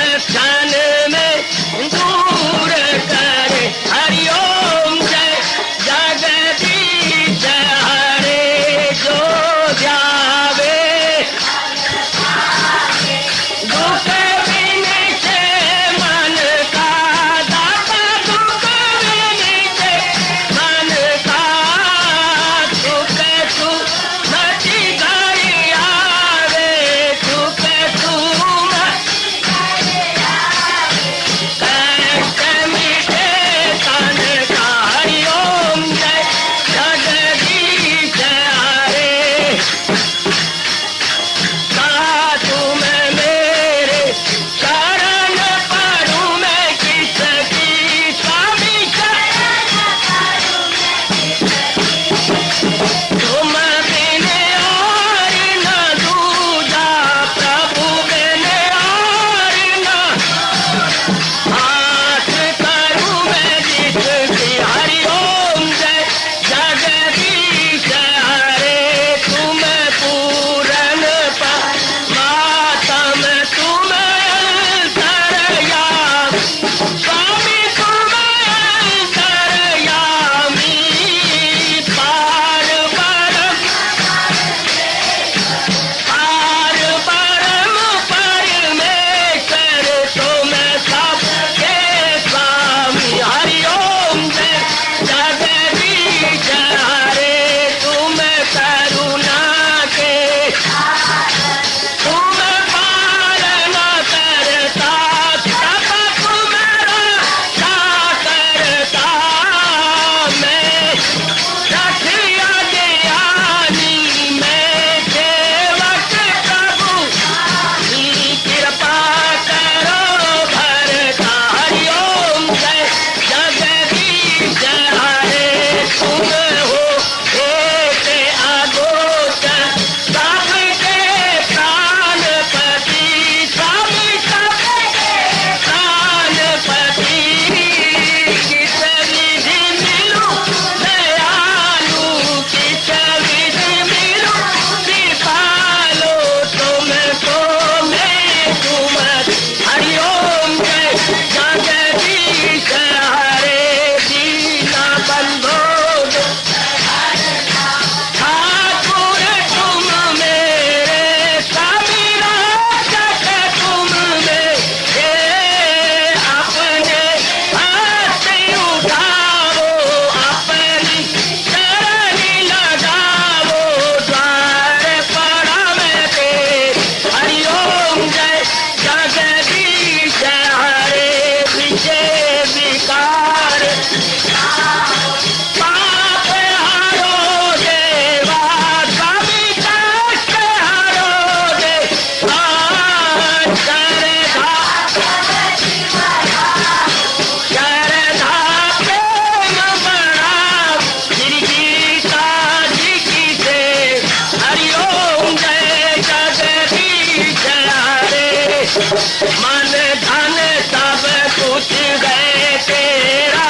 S2: मन धन सब कुछ है तेरा,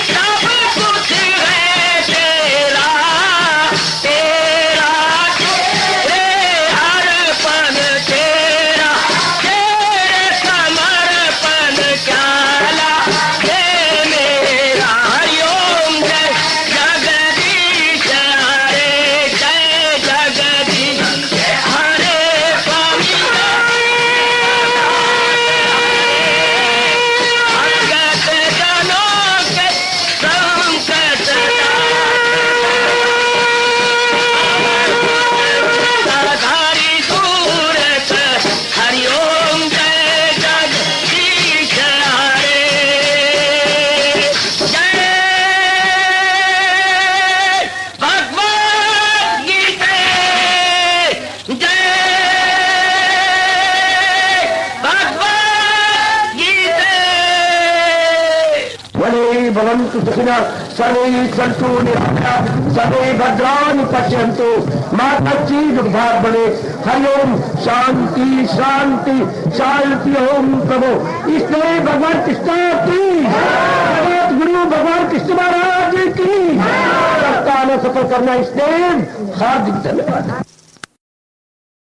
S2: सब कुछ है तेरा, तेरा तेरे हर पल तेरा, तेरे समर्पण क्या लागे मेरा। हरिओम जय जगदीश हरे, जय जगदीश हरे स्वामी भगत जनों के संकट धारी सूरत। हरिओम जय जगदीश हरे, जय भगवद गीता, जय भगवद गीता। वने भवन्तु सुखिनः सर्वे सन्तु निरामयाः सर्वे भद्राणि पश्यन्तु मा कश्चित् दुर्भाग् भवेत्। हरिओम शांति शांति शांति। ओम प्रभु इसलिए भगवान कृष्ण की जगत गुरु भगवान कृष्ण महाराज की सफल करना इसलिए हार्दिक धन्यवाद।